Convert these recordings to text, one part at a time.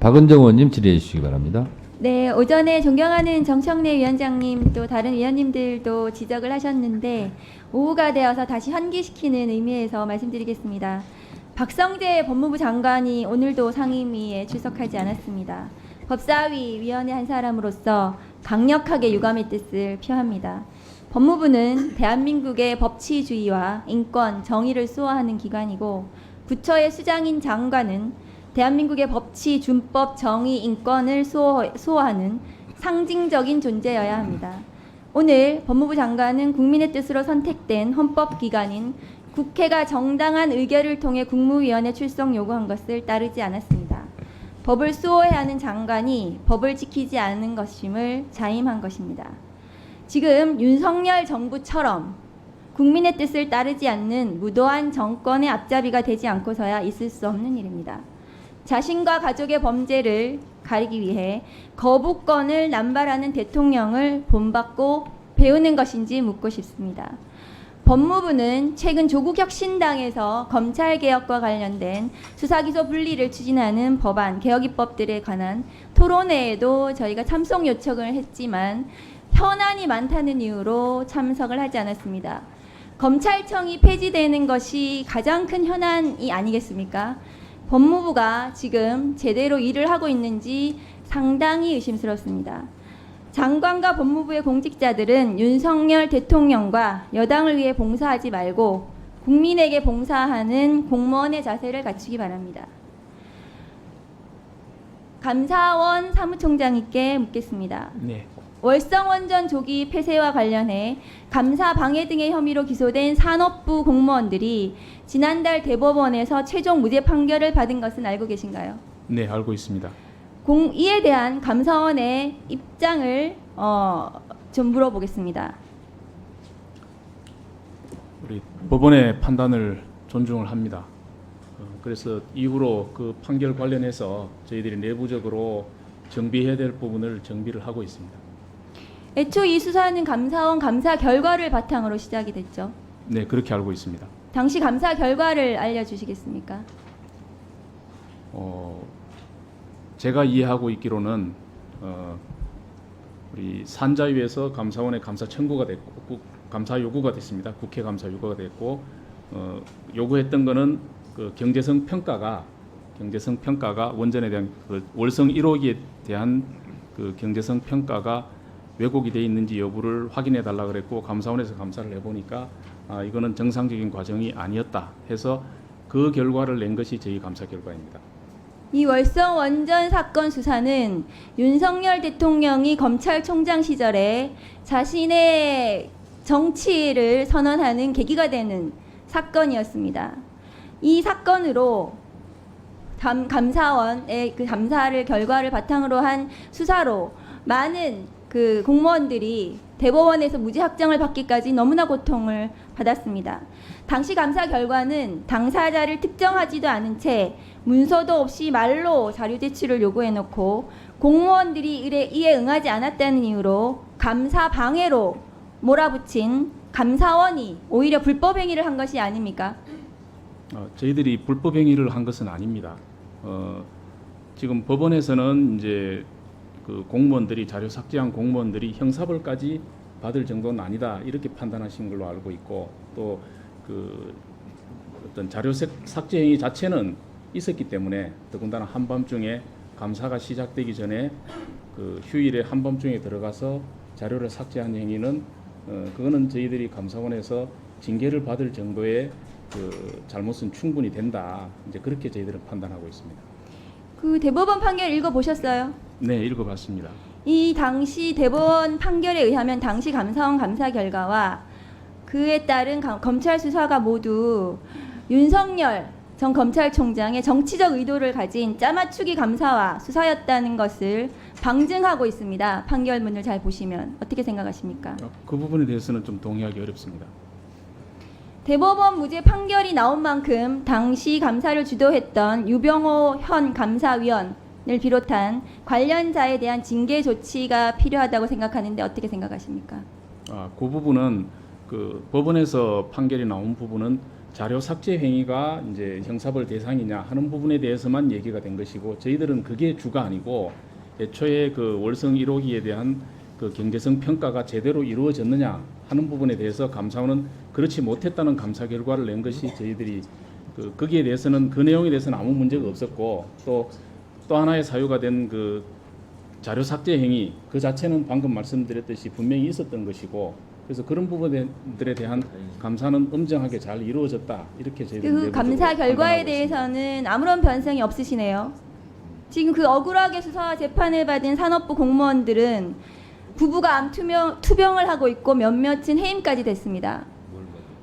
박은정 의원님 질의해 주시기 바랍니다. 네, 오전에 존경하는 정청래 위원장님 또 다른 위원님들도 지적을 하셨는데 오후가 되어서 다시 환기시키는 의미에서 말씀드리겠습니다. 박성재 법무부 장관이 오늘도 상임위에 출석하지 않았습니다. 법사위 위원회 한 사람으로서 강력하게 유감의 뜻을 표합니다. 법무부는 대한민국의 법치주의와 인권, 정의를 수호하는 기관이고 부처의 수장인 장관은 대한민국의 법치, 준법, 정의, 인권을 수호하는 상징적인 존재여야 합니다. 오늘 법무부 장관은 국민의 뜻으로 선택된 헌법기관인 국회가 정당한 의결을 통해 국무위원회 출석 요구한 것을 따르지 않았습니다. 법을 수호해야 하는 장관이 법을 지키지 않은 것임을 자임한 것입니다. 지금 윤석열 정부처럼 국민의 뜻을 따르지 않는 무도한 정권의 앞잡이가 되지 않고서야 있을 수 없는 일입니다. 자신과 가족의 범죄를 가리기 위해 거부권을 남발하는 대통령을 본받고 배우는 것인지 묻고 싶습니다. 법무부는 최근 조국혁신당에서 검찰개혁과 관련된 수사기소 분리를 추진하는 법안, 개혁입법들에 관한 토론회에도 저희가 참석 요청을 했지만 현안이 많다는 이유로 참석을 하지 않았습니다. 검찰청이 폐지되는 것이 가장 큰 현안이 아니겠습니까? 법무부가 지금 제대로 일을 하고 있는지 상당히 의심스럽습니다. 장관과 법무부의 공직자들은 윤석열 대통령과 여당을 위해 봉사하지 말고 국민에게 봉사하는 공무원의 자세를 갖추기 바랍니다. 감사원 사무총장님께 묻겠습니다. 네. 월성원전 조기 폐쇄와 관련해 감사 방해 등의 혐의로 기소된 산업부 공무원들이 지난달 대법원에서 최종 무죄 판결을 받은 것은 알고 계신가요? 네, 알고 있습니다. 이에 대한 감사원의 입장을 좀 물어보겠습니다. 우리 법원의 판단을 존중을 합니다. 그래서 이후로 그 판결 관련해서 저희들이 내부적으로 정비해야 될 부분을 정비를 하고 있습니다. 애초 이 수사는 감사원 감사 결과를 바탕으로 시작이 됐죠. 네, 그렇게 알고 있습니다. 당시 감사 결과를 알려주시겠습니까? 제가 이해하고 있기로는 우리 산자위에서 감사원의 감사 청구가 됐고 감사 요구가 됐습니다. 국회 감사 요구가 됐고 요구했던 거는 그 경제성 평가가 원전에 대한 그 월성 1호기에 대한 그 경제성 평가가 왜곡이 돼 있는지 여부를 확인해 달라 그랬고 감사원에서 감사를 해보니까 이거는 정상적인 과정이 아니었다 해서 그 결과를 낸 것이 저희 감사 결과입니다. 이 월성 원전 사건 수사는 윤석열 대통령이 검찰총장 시절에 자신의 정치를 선언하는 계기가 되는 사건이었습니다. 이 사건으로 감사원의 그 감사를 결과를 바탕으로 한 수사로 많은 그 공무원들이 대법원에서 무죄 확정을 받기까지 너무나 고통을 받았습니다. 당시 감사 결과는 당사자를 특정하지도 않은 채 문서도 없이 말로 자료 제출을 요구해놓고 공무원들이 이에 응하지 않았다는 이유로 감사 방해로 몰아붙인 감사원이 오히려 불법 행위를 한 것이 아닙니까? 저희들이 불법 행위를 한 것은 아닙니다. 지금 법원에서는 이제 그 공무원들이 자료 삭제한 공무원들이 형사벌까지 받을 정도는 아니다 이렇게 판단하신 걸로 알고 있고 또 그 어떤 자료 삭제 행위 자체는 있었기 때문에 더군다나 한밤중에 감사가 시작되기 전에 그 휴일에 한밤중에 들어가서 자료를 삭제한 행위는 그거는 저희들이 감사원에서 징계를 받을 정도의 그 잘못은 충분히 된다 이제 그렇게 저희들은 판단하고 있습니다. 그 대법원 판결 읽어보셨어요? 네, 읽어봤습니다. 이 당시 대법원 판결에 의하면 당시 감사원 감사 결과와 그에 따른 검찰 수사가 모두 윤석열 전 검찰총장의 정치적 의도를 가진 짜맞추기 감사와 수사였다는 것을 방증하고 있습니다. 판결문을 잘 보시면 어떻게 생각하십니까? 그 부분에 대해서는 좀 동의하기 어렵습니다. 대법원 무죄 판결이 나온 만큼 당시 감사를 주도했던 유병호 현 감사위원을 비롯한 관련자에 대한 징계 조치가 필요하다고 생각하는데 어떻게 생각하십니까? 그 부분은 그 법원에서 판결이 나온 부분은 자료 삭제 행위가 이제 형사벌 대상이냐 하는 부분에 대해서만 얘기가 된 것이고 저희들은 그게 주가 아니고 애초에 그 월성 1호기에 대한 그 경제성 평가가 제대로 이루어졌느냐 하는 부분에 대해서 감사원은 그렇지 못했다는 감사 결과를 낸 것이 저희들이 거기에 대해서는 그 내용에 대해서는 아무 문제가 없었고 또 하나의 사유가 된 그 자료 삭제 행위 그 자체는 방금 말씀드렸듯이 분명히 있었던 것이고 그래서 그런 부분들에 대한 감사는 엄정하게 잘 이루어졌다 이렇게 저희들은 그 내부적으로 감사 결과에 판단하고 있습니다. 대해서는 아무런 변성이 없으시네요. 지금 그 억울하게 수사와 재판을 받은 산업부 공무원들은 부부가 암 투병을 하고 있고 몇몇은 해임까지 됐습니다.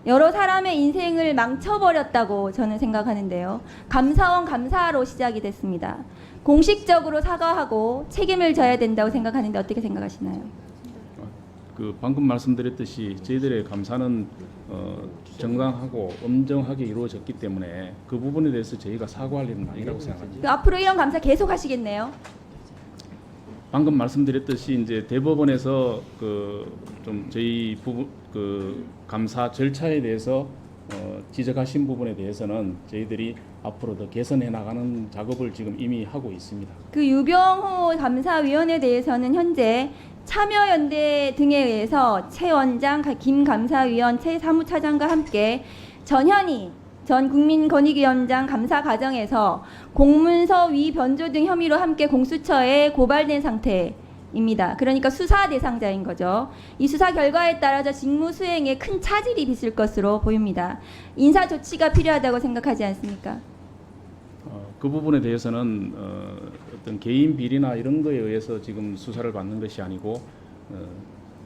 여러 사람의 인생을 망쳐버렸다고 저는 생각하는데요. 감사원 감사로 시작이 됐습니다. 공식적으로 사과하고 책임을 져야 된다고 생각하는데 어떻게 생각하시나요? 그 방금 말씀드렸듯이 저희들의 감사는 정당하고 엄정하게 이루어졌기 때문에 그 부분에 대해서 저희가 사과할 일은 아니라고 생각합니다. 그 앞으로 이런 감사 계속 하시겠네요. 방금 말씀드렸듯이 이제 대법원에서 좀 저희 감사 절차에 대해서 지적하신 부분에 대해서는 저희들이 앞으로 더 개선해 나가는 작업을 지금 이미 하고 있습니다. 그 유병호 감사위원에 대해서는 현재 참여연대 등에 의해서 최 원장, 김 감사위원, 최 사무차장과 함께 전현희 전 국민권익위원장 감사 과정에서 공문서 위 변조 등 혐의로 함께 공수처에 고발된 상태입니다. 그러니까 수사 대상자인 거죠. 이 수사 결과에 따라서 직무 수행에 큰 차질이 빚을 것으로 보입니다. 인사 조치가 필요하다고 생각하지 않습니까? 그 부분에 대해서는 어떤 개인 비리나 이런 거에 의해서 지금 수사를 받는 것이 아니고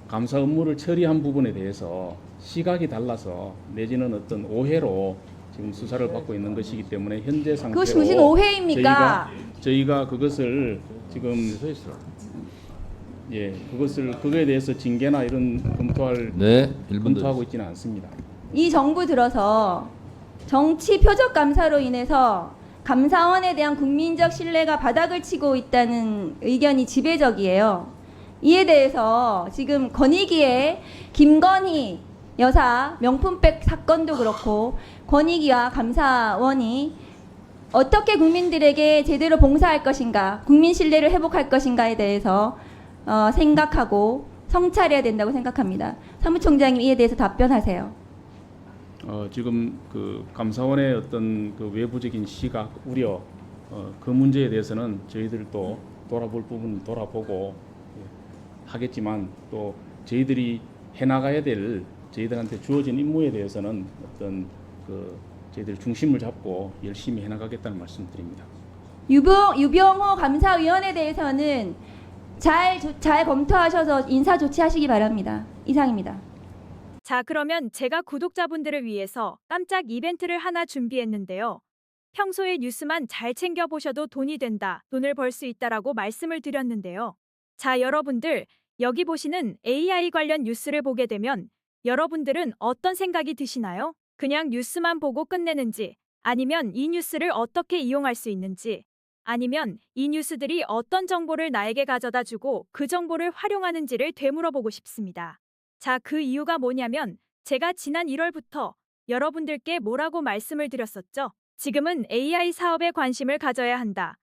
감사 업무를 처리한 부분에 대해서 시각이 달라서 내지는 어떤 오해로 지금 수사를 받고 있는 것이기 때문에 현재 상태로 그것이 무슨 오해입니까? 저희가 그것을 지금 그거에 대해서 징계나 이런 검토할 네, 1분 검토하고 있지는 않습니다. 이 정부 들어서 정치 표적 감사로 인해서 감사원에 대한 국민적 신뢰가 바닥을 치고 있다는 의견이 지배적이에요. 이에 대해서 지금 권익위의 김건희 여사 명품백 사건도 그렇고 권익위와 감사원이 어떻게 국민들에게 제대로 봉사할 것인가, 국민 신뢰를 회복할 것인가에 대해서 생각하고 성찰해야 된다고 생각합니다. 사무총장님 이에 대해서 답변하세요. 지금 그 감사원의 어떤 그 외부적인 시각, 우려, 그 문제에 대해서는 저희들도 돌아볼 부분 돌아보고 하겠지만 또 저희들이 해나가야 될 저희들한테 주어진 임무에 대해서는 어떤 저희들 중심을 잡고 열심히 해나가겠다는 말씀드립니다. 유병호 감사위원에 대해서는 잘 검토하셔서 인사 조치하시기 바랍니다. 이상입니다. 자, 그러면 제가 구독자분들을 위해서 깜짝 이벤트를 하나 준비했는데요. 평소에 뉴스만 잘 챙겨보셔도 돈이 된다, 돈을 벌 수 있다라고 말씀을 드렸는데요. 자, 여러분들 여기 보시는 AI 관련 뉴스를 보게 되면 여러분들은 어떤 생각이 드시나요? 그냥 뉴스만 보고 끝내는지, 아니면 이 뉴스를 어떻게 이용할 수 있는지, 아니면 이 뉴스들이 어떤 정보를 나에게 가져다 주고 그 정보를 활용하는지를 되물어보고 싶습니다. 자, 그 이유가 뭐냐면 제가 지난 1월부터 여러분들께 뭐라고 말씀을 드렸었죠? 지금은 AI 사업에 관심을 가져야 한다.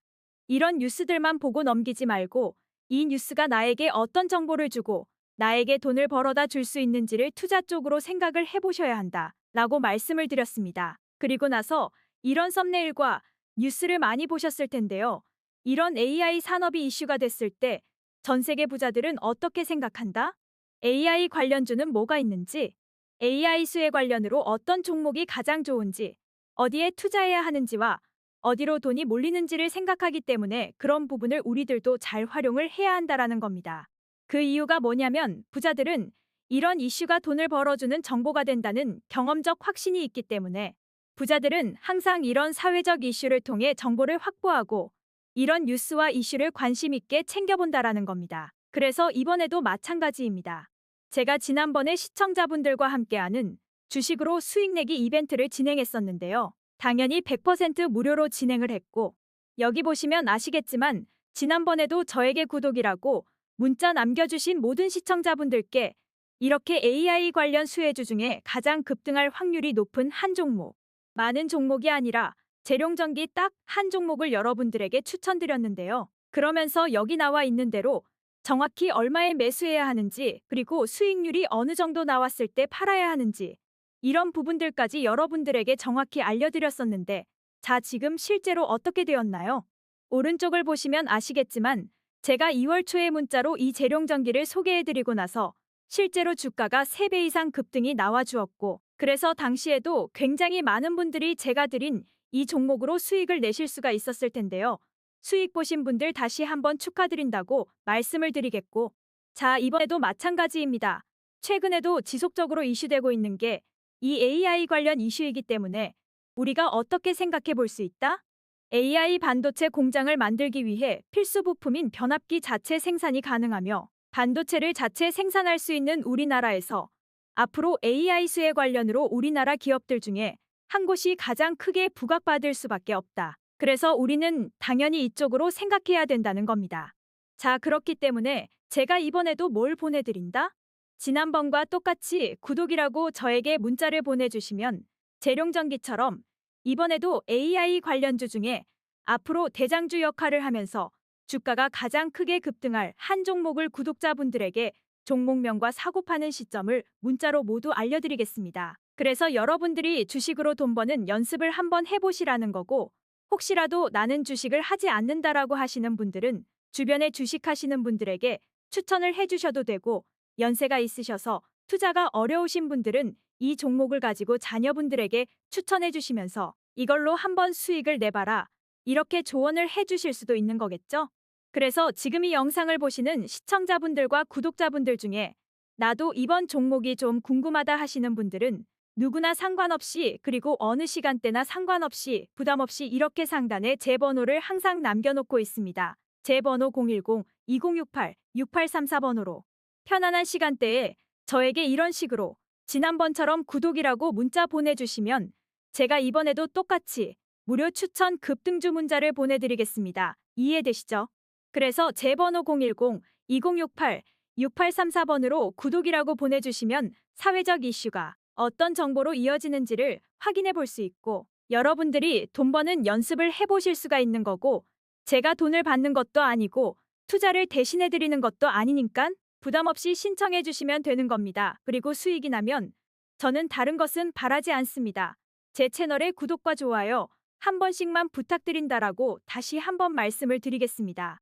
이런 뉴스들만 보고 넘기지 말고 이 뉴스가 나에게 어떤 정보를 주고 나에게 돈을 벌어다 줄 수 있는지를 투자 쪽으로 생각을 해보셔야 한다 라고 말씀을 드렸습니다. 그리고 나서 이런 썸네일과 뉴스를 많이 보셨을 텐데요. 이런 AI 산업이 이슈가 됐을 때 전 세계 부자들은 어떻게 생각한다? AI 관련주는 뭐가 있는지, AI 수혜 관련으로 어떤 종목이 가장 좋은지, 어디에 투자해야 하는지와 어디로 돈이 몰리는지를 생각하기 때문에 그런 부분을 우리들도 잘 활용을 해야 한다라는 겁니다. 그 이유가 뭐냐면 부자들은 이런 이슈가 돈을 벌어주는 정보가 된다는 경험적 확신이 있기 때문에 부자들은 항상 이런 사회적 이슈를 통해 정보를 확보하고 이런 뉴스와 이슈를 관심 있게 챙겨본다라는 겁니다. 그래서 이번에도 마찬가지입니다. 제가 지난번에 시청자분들과 함께하는 주식으로 수익 내기 이벤트를 진행했었는데요. 당연히 100% 무료로 진행을 했고 여기 보시면 아시겠지만 지난번에도 저에게 구독이라고 문자 남겨주신 모든 시청자분들께 이렇게 AI 관련 수혜주 중에 가장 급등할 확률이 높은 한 종목. 많은 종목이 아니라 재룡전기 딱 한 종목을 여러분들에게 추천드렸는데요. 그러면서 여기 나와 있는 대로 정확히 얼마에 매수해야 하는지, 그리고 수익률이 어느 정도 나왔을 때 팔아야 하는지, 이런 부분들까지 여러분들에게 정확히 알려드렸었는데, 자, 지금 실제로 어떻게 되었나요? 오른쪽을 보시면 아시겠지만 제가 2월 초에 문자로 이 재룡전기를 소개해드리고 나서 실제로 주가가 3배 이상 급등이 나와주었고, 그래서 당시에도 굉장히 많은 분들이 제가 드린 이 종목으로 수익을 내실 수가 있었을 텐데요. 수익 보신 분들 다시 한번 축하드린다고 말씀을 드리겠고, 자, 이번에도 마찬가지입니다. 최근에도 지속적으로 이슈되고 있는 게 이 AI 관련 이슈이기 때문에 우리가 어떻게 생각해 볼 수 있다? AI 반도체 공장을 만들기 위해 필수 부품인 변압기 자체 생산이 가능하며 반도체를 자체 생산할 수 있는 우리나라에서 앞으로 AI 수혜 관련으로 우리나라 기업들 중에 한 곳이 가장 크게 부각받을 수밖에 없다. 그래서 우리는 당연히 이쪽으로 생각해야 된다는 겁니다. 자, 그렇기 때문에 제가 이번에도 뭘 보내드린다? 지난번과 똑같이 구독이라고 저에게 문자를 보내주시면 재룡전기처럼 이번에도 AI 관련주 중에 앞으로 대장주 역할을 하면서 주가가 가장 크게 급등할 한 종목을 구독자분들에게 종목명과 사고 파는 시점을 문자로 모두 알려드리겠습니다. 그래서 여러분들이 주식으로 돈 버는 연습을 한번 해보시라는 거고, 혹시라도 나는 주식을 하지 않는다라고 하시는 분들은 주변에 주식하시는 분들에게 추천을 해주셔도 되고, 연세가 있으셔서 투자가 어려우신 분들은 이 종목을 가지고 자녀분들에게 추천해 주시면서 이걸로 한번 수익을 내봐라, 이렇게 조언을 해주실 수도 있는 거겠죠? 그래서 지금 이 영상을 보시는 시청자분들과 구독자분들 중에 나도 이번 종목이 좀 궁금하다 하시는 분들은 누구나 상관없이, 그리고 어느 시간대나 상관없이 부담 없이 이렇게 상단에 제 번호를 항상 남겨놓고 있습니다. 제 번호 010-2068-6834번호로 편안한 시간대에 저에게 이런 식으로 지난번처럼 구독이라고 문자 보내주시면 제가 이번에도 똑같이 무료 추천 급등주 문자를 보내드리겠습니다. 이해되시죠? 그래서 제 번호 010-2068-6834번으로 구독이라고 보내주시면 사회적 이슈가 어떤 정보로 이어지는지를 확인해 볼 수 있고, 여러분들이 돈 버는 연습을 해보실 수가 있는 거고, 제가 돈을 받는 것도 아니고 투자를 대신해 드리는 것도 아니니까 부담 없이 신청해 주시면 되는 겁니다. 그리고 수익이 나면 저는 다른 것은 바라지 않습니다. 제 채널의 구독과 좋아요 한 번씩만 부탁드린다라고 다시 한번 말씀을 드리겠습니다.